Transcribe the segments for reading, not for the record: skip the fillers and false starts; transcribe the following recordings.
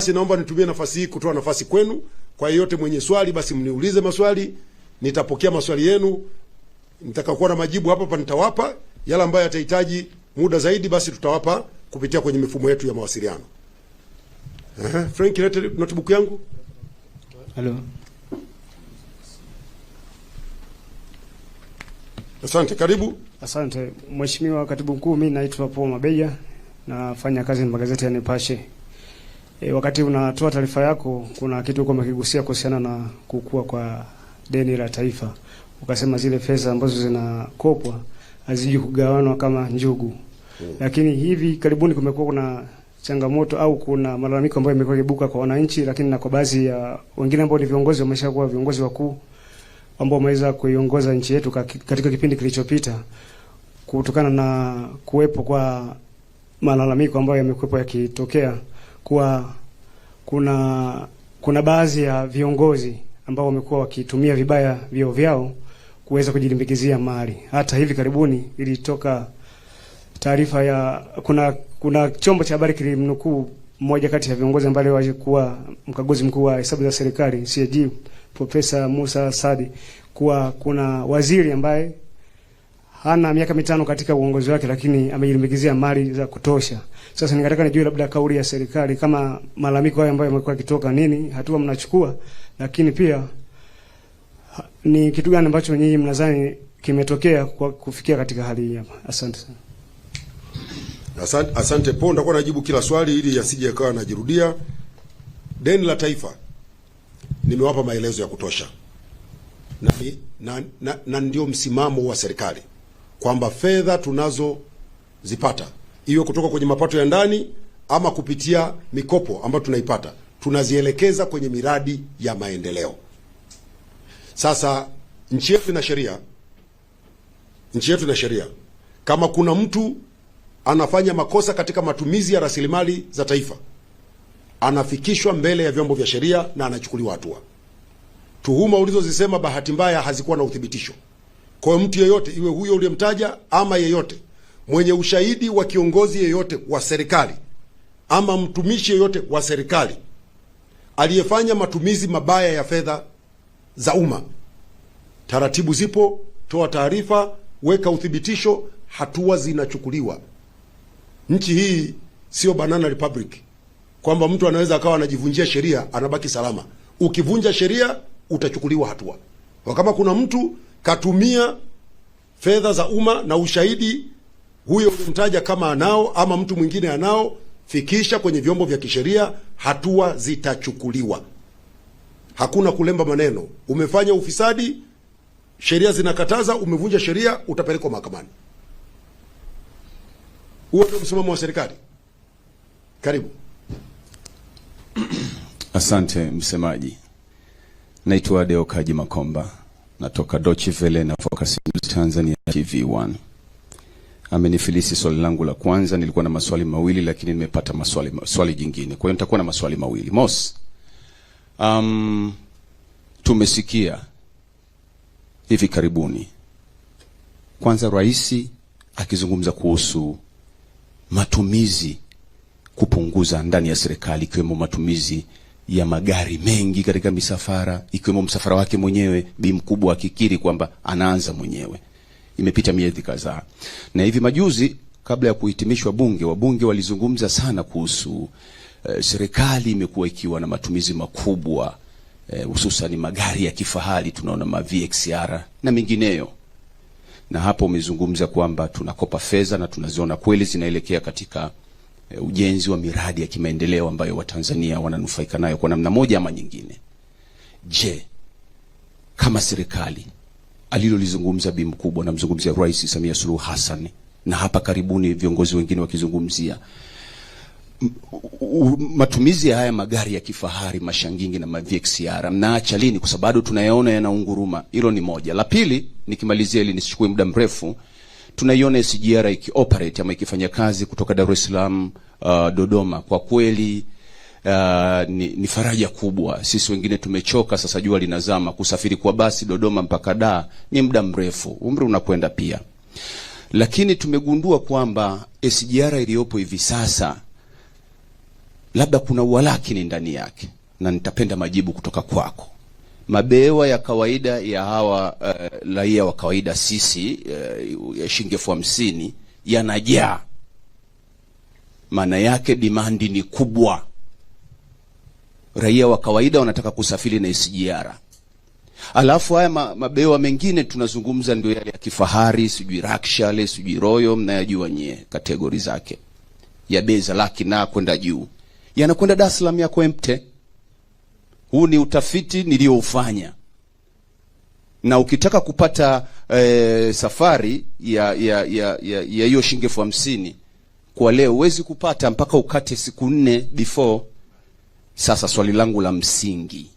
Basi naomba nitumie nafasi hii kutoa nafasi kwenu. Kwa yeyote mwenye swali basi mniulize maswali, nitapokea maswali yenu. Nitakakuwa na majibu hapa nitawapa. Yale ambayo yatahitaji muda zaidi basi tutawapa kupitia kwenye mifumo yetu ya mawasiliano. Frank, lete notebook yangu. Hello. Asante, karibu. Asante Mheshimiwa Katibu Mkuu, mimi naitwa Paul Mabeja, nafanya kazi na magazeti ya Nipashe. Wakati unatoa taarifa yako kuna kitu uko umekigusia kuhusiana na kukua kwa deni la taifa. Ukasema zile fedha ambazo zinakopwa haziji kugawanwa kama njugu. Lakini hivi karibuni kumekuwa kuna changamoto au kuna malalamiko ambayo yamekuwa yakibuka kwa wananchi, lakini na kwa baadhi ya wengine ambao ni viongozi wameshakuwa viongozi wakuu ambao wameweza kuiongoza nchi yetu katika kipindi kilichopita, kutokana na kuwepo kwa malalamiko ambayo yamekuwepo yakitokea kuwa kuna baadhi ya viongozi ambao wamekuwa wakitumia vibaya vyeo vyao kuweza kujilimbikizia mali. Hata hivi karibuni ilitoka taarifa ya kuna chombo cha habari kilimnukuu mmoja kati ya viongozi ambao walikuwa mkaguzi mkuu wa hesabu za serikali CAG Profesa Musa Sadi, kuwa kuna waziri ambaye hana miaka 5 katika uongozi wake lakini amejilimbikizia mali za kutosha. Sasa ningetaka nijue labda kauli ya serikali kama malalamiko hayo ambayo yamekuwa kitoka, nini hatua mnachukua, lakini pia ni kitu gani ambacho nyinyi mnadhani kimetokea kwa kufikia katika hali hii hapa. Asante sana. Asante Paul, nitakuwa najibu kila swali ili yasije yakawa najirudia. Deni la taifa nimewapa maelezo ya kutosha. Na ndio msimamo wa serikali kwamba fedha tunazozipata iwe kutoka kwenye mapato ya ndani ama kupitia mikopo ambayo tunaipata, tunazielekeza kwenye miradi ya maendeleo. Sasa nchi yetu ina sheria. Kama kuna mtu anafanya makosa katika matumizi ya rasilimali za taifa, anafikishwa mbele ya vyombo vya sheria na anachukuliwa hatua. Tuhuma ulizozisema bahati mbaya hazikuwa na uthibitisho. Kwa hiyo mtu yeyote, iwe huyo uliyemtaja ama yeyote mwenye ushahidi wa kiongozi yeyote wa serikali ama mtumishi yeyote wa serikali aliyefanya matumizi mabaya ya fedha za umma, taratibu zipo, toa taarifa, weka uthibitisho, hatua zinachukuliwa. Nchi hii sio banana republic kwamba mtu anaweza akawa anajivunjia sheria anabaki salama. Ukivunja sheria utachukuliwa hatua. Kwa kama kuna mtu katumia fedha za umma na ushahidi huyo ulimtaja kama anao ama mtu mwingine anao, fikisha kwenye vyombo vya kisheria, hatua zitachukuliwa. Hakuna kulemba maneno. Umefanya ufisadi, sheria zinakataza, umevunja sheria, utapelekwa mahakamani. Huo ndio msimamo wa serikali. Karibu. Asante msemaji. Naitwa Deo Kaji Makomba, natoka Deutsche Welle na Focus News Tanzania TV1. Amenifilisi swali langu la kwanza, nilikuwa na maswali mawili lakini nimepata swali jingine. Kwa hiyo nitakuwa na maswali mawili. Mosi, tumesikia hivi karibuni kwanza rais akizungumza kuhusu matumizi kupunguza ndani ya serikali, ikiwemo matumizi ya magari mengi katika misafara, ikiwemo msafara wake mwenyewe. Bi mkubwa akikiri kwamba anaanza mwenyewe. Imepita miezi kadhaa. Na hivi majuzi kabla ya kuhitimishwa bunge, wabunge walizungumza sana kuhusu serikali imekuwa ikiwa na matumizi makubwa, hususan magari ya kifahari, tunaona ma VXR na mengineyo. Na hapo umezungumza kwamba tunakopa fedha na tunaziona kweli zinaelekea katika ujenzi wa miradi ya kimaendeleo ambayo Watanzania wananufaika nayo kwa namna moja ama nyingine. Je, kama serikali alilolizungumza bi mkubwa, na mzungumzia Rais Samia Suluhu Hassan na hapa karibuni viongozi wengine wakizungumzia matumizi ya haya magari ya kifahari, mashangingi na ma VXR, mnaacha lini? Kwa sababu tunayaona yanaunguruma. Hilo ni moja. La pili, nikimalizia ili nisichukue muda mrefu, tunaiona SGR ikioperate ama ikifanya kazi kutoka Dar es Salaam Dodoma. Kwa kweli ni faraja kubwa. Sisi wengine tumechoka sasa, jua linazama, kusafiri kwa basi Dodoma mpaka Dar ni muda mrefu, umri unakwenda pia. Lakini tumegundua kwamba SGR iliyopo hivi sasa labda kuna uwalakini ndani yake, na nitapenda majibu kutoka kwako. Mabehewa ya kawaida ya hawa raia wa kawaida sisi ya shilingi 50,000 yanajaa. Maana yake dimandi ni kubwa. Raia wa kawaida wanataka kusafiri na SGR. Alafu haya mabehewa mengine tunazungumza ndio yale ya kifahari, sijui Rakshale, sijui Royal, mnayajua nyie kategori zake. Ya bei za laki na kwenda juu. Yanakwenda Dar es Salaam yako empty. Huu ni utafiti nilioufanya. Na ukitaka kupata safari ya hiyo shilingi 50,000 kwa leo huwezi kupata mpaka ukate siku 4 before. Sasa swali langu la msingi,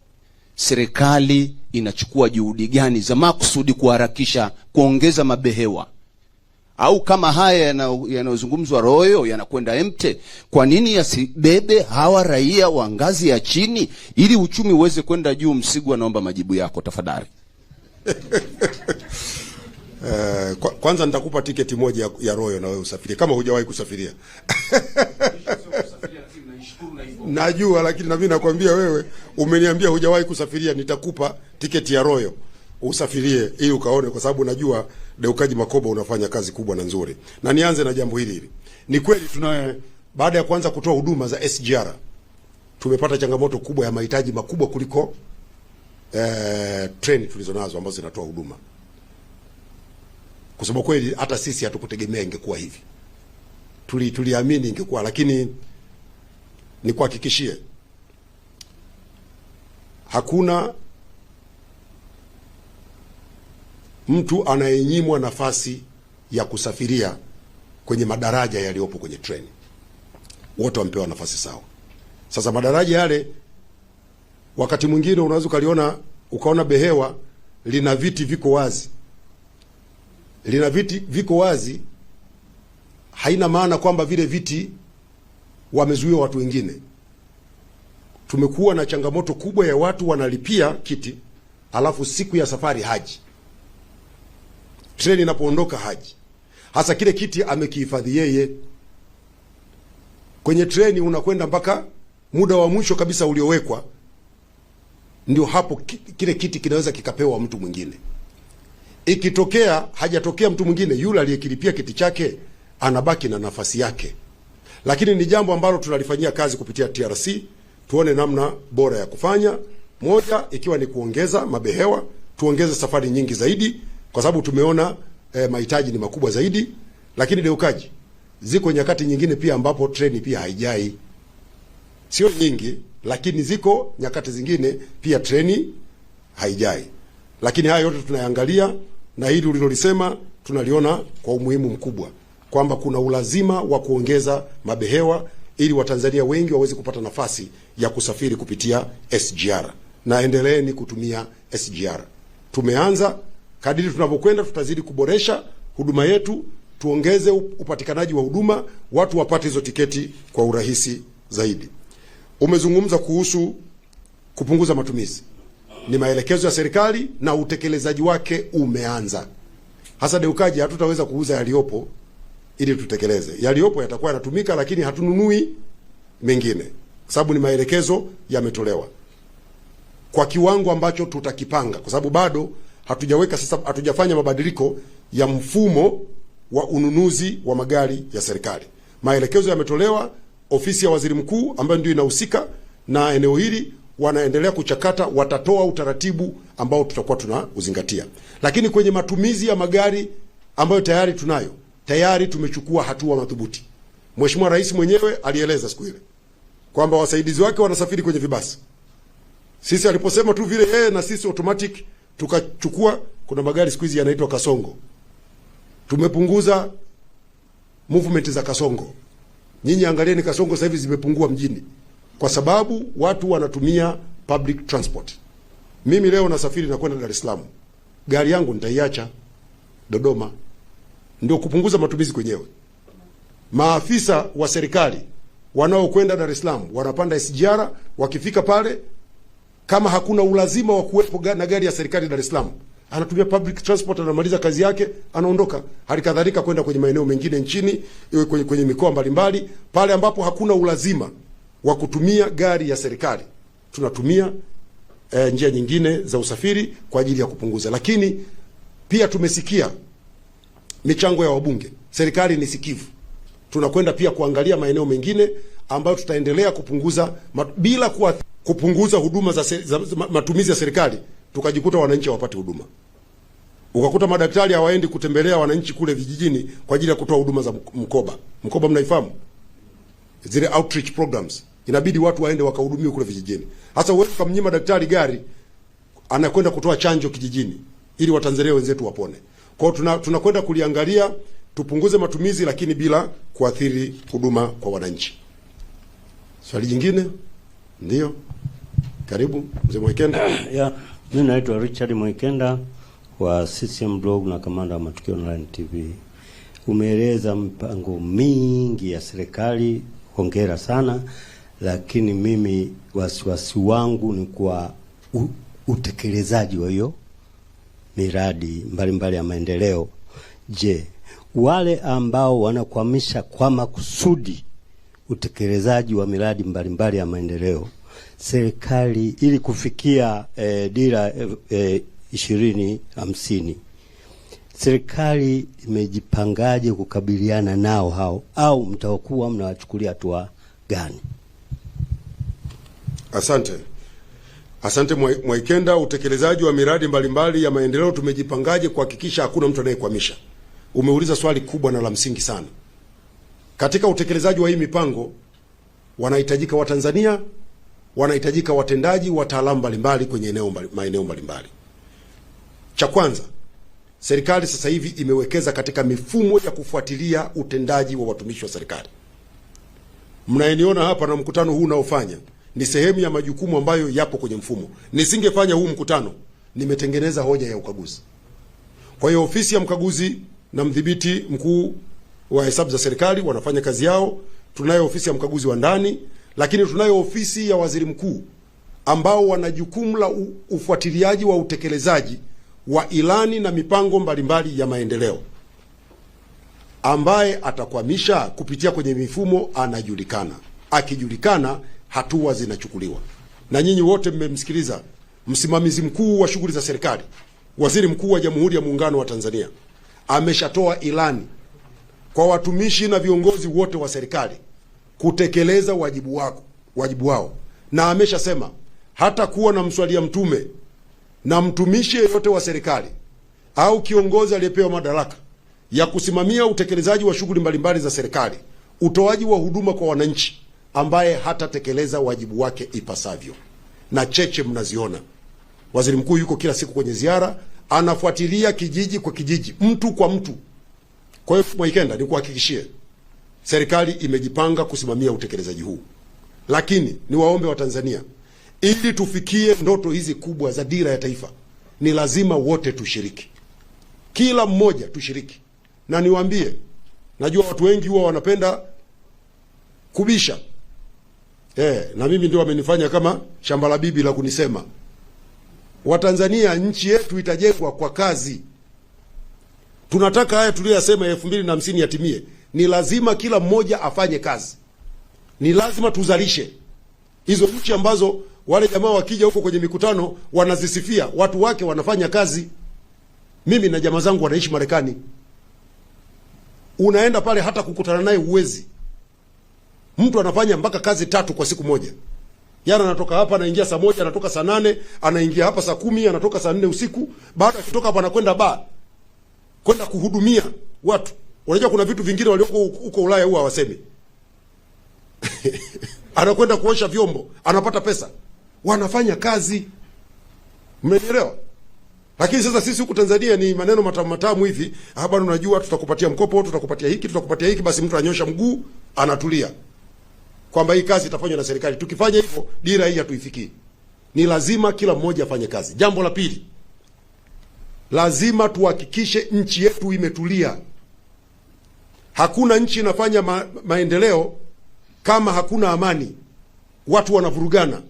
serikali inachukua juhudi gani za makusudi kuharakisha kuongeza mabehewa? Au kama haya yanayozungumzwa Royal yanakwenda empty, kwa nini yasibebe hawa raia wa ngazi ya chini ili uchumi uweze kwenda juu? Msigwa, naomba majibu yako tafadhali. Kwanza nitakupa tiketi moja ya Royal na wewe usafiri kama hujawahi kusafiria. Najua, lakini na mimi nakwambia wewe umeniambia hujawahi kusafiria, nitakupa tiketi ya Royal usafirie ili ukaone, kwa sababu najua Deukaji Makoba unafanya kazi kubwa na nzuri. Na nianze na jambo hili. Ni kweli baada ya kuanza kutoa huduma za SGR tumepata changamoto kubwa ya mahitaji makubwa kuliko treni tulizonazo ambazo zinatoa huduma. Kwa sababu kweli hata sisi hatukutegemea ingekuwa hivi. Tuliamini ingekuwa, lakini nikuhakikishie hakuna mtu anayenyimwa nafasi ya kusafiria kwenye madaraja yaliyopo kwenye treni. Wote wamepewa nafasi sawa. Sasa madaraja yale wakati mwingine unaweza ukaona behewa lina viti viko wazi. Lina viti viko wazi haina maana kwamba vile viti wamezuia watu wengine. Tumekuwa na changamoto kubwa ya watu wanalipia kiti alafu siku ya safari haji. Treni inapoondoka haji. Hasa kile kiti amekihifadhi yeye. Kwenye treni unakwenda mpaka muda wa mwisho kabisa uliowekwa, ndio hapo kile kiti kinaweza kikapewa mtu mwingine. Ikitokea hajatokea mtu mwingine, yule aliyekilipia kiti chake anabaki na nafasi yake. Lakini ni jambo ambalo tunalifanyia kazi kupitia TRC, tuone namna bora ya kufanya. Moja ikiwa ni kuongeza mabehewa, tuongeze safari nyingi zaidi kwa sababu tumeona mahitaji ni makubwa zaidi. Lakini Deukaji, ziko nyakati nyingine pia ambapo treni pia haijai. Sio nyingi, lakini ziko nyakati zingine pia treni haijai. Lakini haya yote tunayangalia, na hili ulilolisema tunaliona kwa umuhimu mkubwa kwamba kuna ulazima wa kuongeza mabehewa ili Watanzania wengi waweze kupata nafasi ya kusafiri kupitia SGR. Na endeleeni kutumia SGR. Tumeanza, kadiri tunavyokwenda tutazidi kuboresha huduma yetu, tuongeze upatikanaji wa huduma, watu wapate hizo tiketi kwa urahisi zaidi. Umezungumza kuhusu kupunguza matumizi. Ni maelekezo ya serikali na utekelezaji wake umeanza. Hasa Deukaji, hatutaweza kuuza yaliopo ili tutekeleze. Yaliopo yatakuwa yanatumika, lakini hatununui mengine, sababu ni maelekezo yametolewa kwa kiwango ambacho tutakipanga, kwa sababu bado hatujafanya mabadiliko ya mfumo wa ununuzi wa magari ya serikali. Maelekezo yametolewa, ofisi ya waziri mkuu ambayo ndio inahusika na eneo hili wanaendelea kuchakata, watatoa utaratibu ambao tutakuwa tunauzingatia. Lakini kwenye matumizi ya magari ambayo tayari tumechukua hatua madhubuti. Mheshimiwa Rais mwenyewe alieleza siku ile kwamba wasaidizi wake wanasafiri kwenye vibasi. Sisi aliposema tu vile na sisi automatic tukachukua. Kuna magari siku hizi yanaitwa Kasongo. Tumepunguza movement za Kasongo. Nyinyi angalieni Kasongo sasa hivi zimepungua mjini kwa sababu watu wanatumia public transport. Mimi leo nasafiri na kwenda Dar es Salaam. Gari yangu nitaiacha Dodoma. Ndio kupunguza matumizi kwenyewe. Maafisa wa serikali wanaokwenda Dar es Salaam wanapanda SGR, wakifika pale kama hakuna ulazima wa kuwepo na gari ya serikali Dar es Salaam, anatumia public transport, anamaliza kazi yake, anaondoka. Halikadhalika kwenda kwenye maeneo mengine nchini, kwenye mikoa mbalimbali, pale ambapo hakuna ulazima wa kutumia gari ya serikali, tunatumia njia nyingine za usafiri kwa ajili ya kupunguza. Lakini pia tumesikia michango ya wabunge. Serikali ni sikivu, tunakwenda pia kuangalia maeneo mengine ambayo tutaendelea kupunguza bila kupunguza huduma za matumizi ya serikali, tukajikuta wananchi hawapati huduma. Ukakuta madaktari hawaendi kutembelea wananchi kule vijijini kwa ajili ya kutoa huduma za mkoba. Mkoba mnaifahamu? Zile outreach programs. Inabidi watu waende wakahudumiwe kule vijijini. Hasa uwezo kumnyima daktari gari anakwenda kutoa chanjo kijijini ili Watanzania wenzetu wapone. Kwa hiyo tunakwenda kuliangalia, tupunguze matumizi lakini bila kuathiri huduma kwa wananchi. Swali jingine? Ndio. Karibu Mzee Mwekenda. Yeah, mimi naitwa Richard Mwekenda wa CCM Blog na kamanda wa Matukio Online TV. Umeeleza mpango mingi ya serikali, hongera sana, lakini mimi wasiwasi wangu ni kwa utekelezaji wa hiyo miradi mbalimbali ya maendeleo. Je, wale ambao wanakwamisha kwa makusudi utekelezaji wa miradi mbalimbali ya maendeleo, serikali ili kufikia dira 2050, serikali imejipangaje kukabiliana nao hao, au mtakuwa mnawachukulia hatua gani? Asante Mwekenda. Utekelezaji wa miradi mbalimbali ya maendeleo tumejipangaje kuhakikisha hakuna mtu anayekwamisha? Umeuliza swali kubwa na la msingi sana. Katika utekelezaji wa hii mipango wanahitajika Watanzania, wanahitajika watendaji, wataalamu mbalimbali kwenye maeneo mbalimbali. Cha kwanza, serikali sasa hivi imewekeza katika mifumo ya kufuatilia utendaji wa watumishi wa serikali. Mnayeniona hapa na mkutano huu unaofanya ni sehemu ya majukumu ambayo yapo kwenye mfumo. Nisingefanya huu mkutano, nimetengeneza hoja ya ukaguzi. Kwa hiyo ofisi ya mkaguzi na mdhibiti mkuu wa hesabu za serikali wanafanya kazi yao. Tunayo ofisi ya mkaguzi wa ndani, lakini tunayo ofisi ya waziri mkuu ambao wana jukumu la ufuatiliaji wa utekelezaji wa ilani na mipango mbalimbali ya maendeleo. Ambaye atakwamisha kupitia kwenye mifumo anajulikana. Akijulikana, hatua zinachukuliwa. Na nyinyi wote mmemsikiliza msimamizi mkuu wa shughuli za serikali, Waziri Mkuu wa Jamhuri ya Muungano wa Tanzania ameshatoa ilani kwa watumishi na viongozi wote wa serikali kutekeleza wajibu wao, na ameshasema hata kuwa na mswalia mtume na mtumishi yeyote wa serikali au kiongozi aliyepewa madaraka ya kusimamia utekelezaji wa shughuli mbalimbali za serikali, utoaji wa huduma kwa wananchi, ambaye hatatekeleza wajibu wake ipasavyo. Na cheche mnaziona. Waziri mkuu yuko kila siku kwenye ziara, anafuatilia kijiji kwa kijiji, mtu kwa mtu. Kwa hiyo Mwekenda, nikuhakikishie serikali imejipanga kusimamia utekelezaji huu. Lakini niwaombe Watanzania, ili tufikie ndoto hizi kubwa za dira ya taifa, ni lazima wote tushiriki. Kila mmoja tushiriki. Na niwaambie, najua watu wengi huwa wanapenda kubisha. Na mimi ndio wamenifanya kama shamba la bibi la kunisema. Watanzania, nchi yetu itajengwa kwa kazi. Tunataka haya tuliyosema 2050 yatimie. Ni lazima kila mmoja afanye kazi. Ni lazima tuzalishe. Hizo nchi ambazo wale jamaa wakija huko kwenye mikutano wanazisifia, watu wake wanafanya kazi. Mimi na jamaa zangu wanaishi Marekani. Unaenda pale hata kukutana naye uwezi. Mtu anafanya mpaka kazi 3 kwa siku moja. Yana anatoka hapa anaingia saa 1, anatoka saa 8, anaingia hapa saa 10, anatoka saa 4 usiku. Baada ya kutoka hapa anakwenda bar kwenda kuhudumia watu. Unajua kuna vitu vingine walioko huko Ulaya huwa hawasemi. Anakwenda kuosha vyombo, anapata pesa. Wanafanya kazi. Mmenielewa? Lakini sasa sisi huku Tanzania ni maneno matamu hivi. Hapa unajua tutakupatia mkopo, tutakupatia hiki, basi mtu anyosha mguu, anatulia. Kwamba hii kazi itafanywa na serikali. Tukifanya hivyo, dira hii hatuifikii. Ni lazima kila mmoja afanye kazi. Jambo la pili, lazima tuhakikishe nchi yetu imetulia. Hakuna nchi inafanya maendeleo kama hakuna amani. Watu wanavurugana.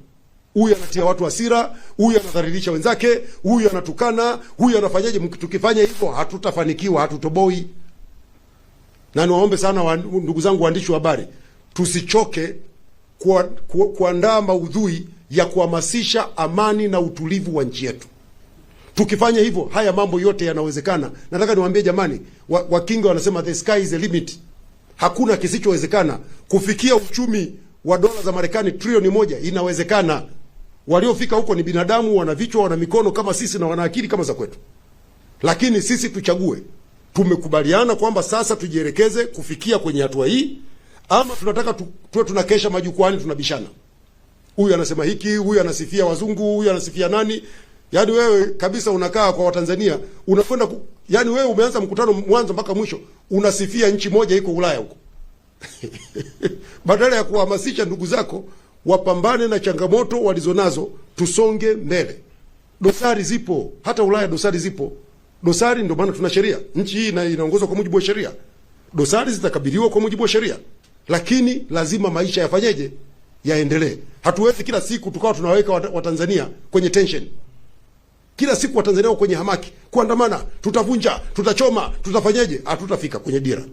Huyu anatia watu hasira, huyu anadhalilisha wenzake, huyu anatukana, huyu anafanyaje. Tukifanya hivyo hatutafanikiwa, hatutoboi. Na niwaombe sana ndugu zangu waandishi wa habari, tusichoke kuandaa maudhui ya kuhamasisha amani na utulivu wa nchi yetu. Tukifanya hivyo, haya mambo yote yanawezekana. Nataka niwaambie jamani, Wakinga wanasema the sky is the limit. Hakuna kisichowezekana. Kufikia uchumi wa dola za Marekani trilioni 1 inawezekana. Waliofika huko ni binadamu, wana vichwa, wana mikono kama sisi na wana akili kama za kwetu. Lakini sisi tuchague. Tumekubaliana kwamba sasa tujielekeze kufikia kwenye hatua hii, ama tunataka tuwe tunakesha majukwani tunabishana. Huyu anasema hiki, huyu anasifia wazungu, huyu anasifia nani? Yaani wewe kabisa unakaa kwa Watanzania, unakwenda yaani wewe umeanza mkutano mwanzo mpaka mwisho unasifia nchi moja iko Ulaya huko. Badala ya kuhamasisha ndugu zako wapambane na changamoto walizonazo, tusonge mbele. Dosari zipo, hata Ulaya dosari zipo. Dosari ndio maana tuna sheria. Nchi hii inaongozwa kwa mujibu wa sheria. Dosari zitakabiliwa kwa mujibu wa sheria. Lakini lazima maisha yafanyeje? Yaendelee. Hatuwezi kila siku tukawa tunaweka Watanzania kwenye tension. Kila siku Watanzania wako kwenye hamaki, kuandamana, tutavunja, tutachoma, tutafanyeje? Hatutafika kwenye dira.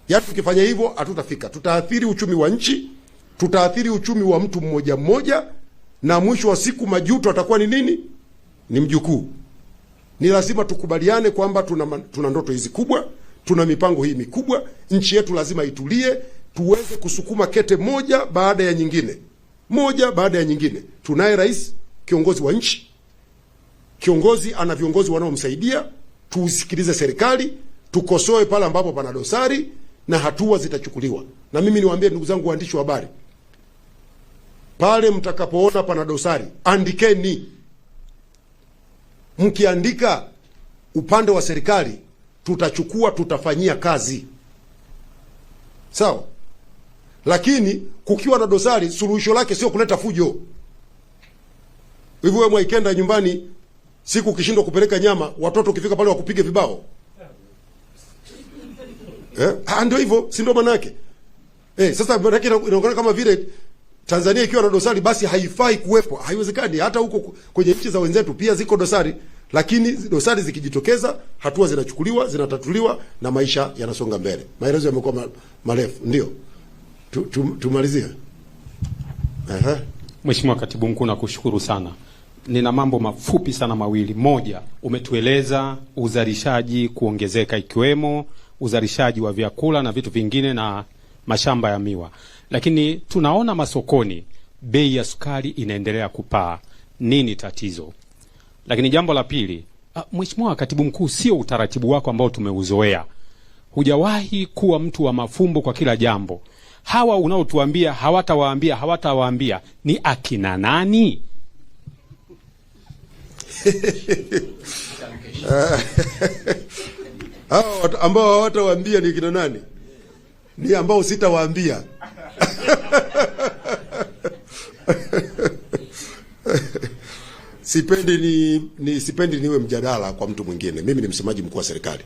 Yaani tukifanya hivyo hatutafika. Tutaathiri uchumi wa nchi, tutaathiri uchumi wa mtu mmoja mmoja, na mwisho wa siku majuto atakuwa ni nini? Ni mjukuu. Ni lazima tukubaliane kwamba tuna ndoto hizi kubwa, tuna mipango hii mikubwa, nchi yetu lazima itulie, tuweze kusukuma kete moja baada ya nyingine. Moja baada ya nyingine. Tunaye rais, kiongozi wa nchi. Kiongozi ana viongozi wanaomsaidia, tusikilize serikali, tukosoe pale ambapo pana dosari na hatua zitachukuliwa. Na mimi niwaambie ndugu zangu waandishi wa habari, pale mtakapoona pana dosari, andikeni. Mkiandika upande wa serikali, tutachukua, tutafanyia kazi. Sawa? Lakini kukiwa na dosari, suluhisho lake sio kuleta fujo. Hivyo wewe Mwaikenda nyumbani, siku ukishindwa kupeleka nyama, watoto ukifika pale wakupige vibao. Ndio hivyo, si ndio maana yake? Sasa maana yake inaonekana kama vile Tanzania ikiwa na dosari basi haifai kuwepo. Haiwezekani. Hata huko kwenye nchi za wenzetu pia ziko dosari, lakini dosari zikijitokeza, hatua zinachukuliwa, zinatatuliwa na maisha yanasonga mbele. Maelezo yamekuwa marefu, ndio. Tumalizie. Mheshimiwa Katibu Mkuu, nakushukuru sana. Nina mambo mafupi sana mawili. Moja, umetueleza uzalishaji kuongezeka, ikiwemo uzalishaji wa vyakula na vitu vingine na mashamba ya miwa. Lakini tunaona masokoni bei ya sukari inaendelea kupaa. Nini tatizo? Lakini jambo la pili, Mheshimiwa Katibu Mkuu, sio utaratibu wako ambao tumeuzoea. Hujawahi kuwa mtu wa mafumbo kwa kila jambo. Hawa unaotuambia hawatawaambia ni akina nani? Hao ambao hawatawaambia ni kina nani? Ni ambao sitawaambia. Sipendi niwe mjadala kwa mtu mwingine. Mimi ni msemaji mkuu wa serikali.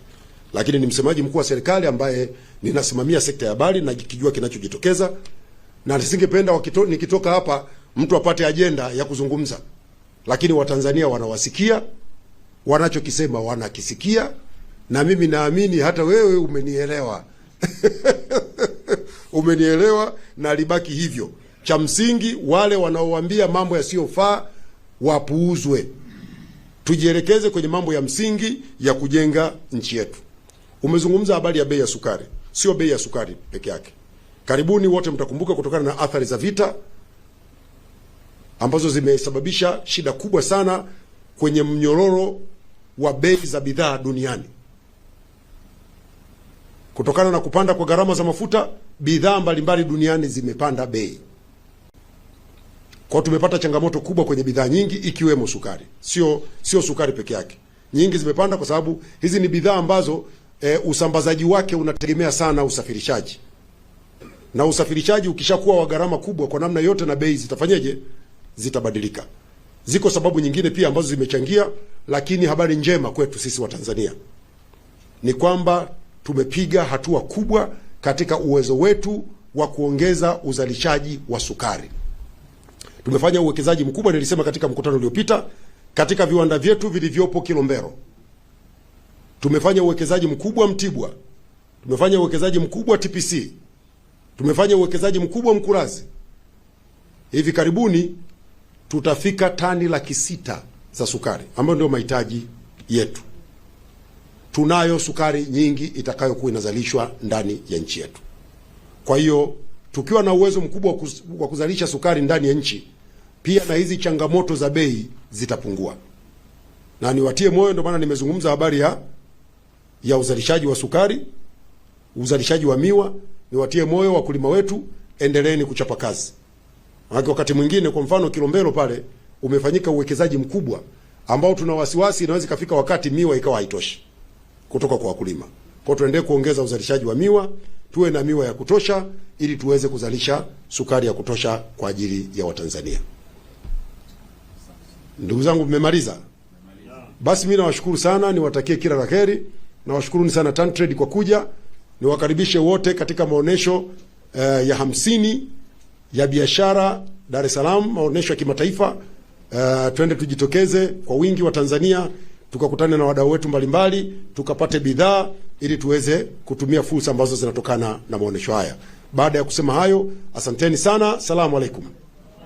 Lakini ni msemaji mkuu wa serikali ambaye ninasimamia sekta ya habari na kijua kinachojitokeza, na nisingependa nikitoka hapa mtu apate ajenda ya kuzungumza. Lakini Watanzania wanawasikia, wanachokisema wanakisikia, na mimi naamini hata wewe umenielewa. Umenielewa, na libaki hivyo. Cha msingi, wale wanaowaambia mambo yasiyofaa wapuuzwe. Tujielekeze kwenye mambo ya msingi ya kujenga nchi yetu. Umezungumza habari ya bei ya sukari. Sio bei ya sukari peke yake. Karibuni wote mtakumbuka, kutokana na athari za vita ambazo zimesababisha shida kubwa sana kwenye mnyororo wa bei za bidhaa duniani. Kutokana na kupanda kwa gharama za mafuta, bidhaa mbalimbali duniani zimepanda bei. Kwa tumepata changamoto kubwa kwenye bidhaa nyingi, ikiwemo sukari. Sio sukari peke yake. Nyingi zimepanda kwa sababu hizi ni bidhaa ambazo usambazaji wake unategemea sana usafirishaji. Na usafirishaji ukishakuwa wa gharama kubwa kwa namna yote, na bei zitafanyeje? Zitabadilika. Ziko sababu nyingine pia ambazo zimechangia, lakini habari njema kwetu sisi wa Tanzania ni kwamba tumepiga hatua kubwa katika uwezo wetu wa kuongeza uzalishaji wa sukari. Tumefanya uwekezaji mkubwa, nilisema katika mkutano uliopita, katika viwanda vyetu vilivyopo Kilombero. Tumefanya uwekezaji mkubwa Mtibwa. Tumefanya uwekezaji mkubwa TPC. Tumefanya uwekezaji mkubwa Mkurazi. hivi karibuni tutafika tani 600,000 za sukari ambayo ndio mahitaji yetu. Tunayo sukari nyingi itakayokuwa inazalishwa ndani ya nchi yetu. Kwa hiyo tukiwa na uwezo mkubwa wa kuzalisha sukari ndani ya nchi, pia na hizi changamoto za bei zitapungua. Na niwatie moyo, ndio maana nimezungumza habari ya uzalishaji wa sukari, uzalishaji wa miwa. Niwatie moyo wakulima wetu, endeleeni kuchapa kazi. Maana wakati mwingine, kwa mfano Kilombero pale umefanyika uwekezaji mkubwa ambao tuna wasiwasi inaweza kufika wakati miwa ikawa haitoshi kutoka kwa wakulima. Kwa tuendelee kuongeza uzalishaji wa miwa, tuwe na miwa ya kutosha ili tuweze kuzalisha sukari ya kutosha kwa ajili ya Watanzania. Ndugu zangu, mmemaliza? Basi mimi nawashukuru sana, niwatakie kila la heri. Nawashukuruni sana TanTrade kwa kuja. Niwakaribishe wote katika maonesho ya 50 ya biashara Dar es Salaam, maonesho ya kimataifa. Twende tujitokeze kwa wingi wa Tanzania, tukakutane na wadau wetu mbalimbali, tukapate bidhaa ili tuweze kutumia fursa ambazo zinatokana na maonesho haya. Baada ya kusema hayo, asanteni sana. Asalamu alaykum.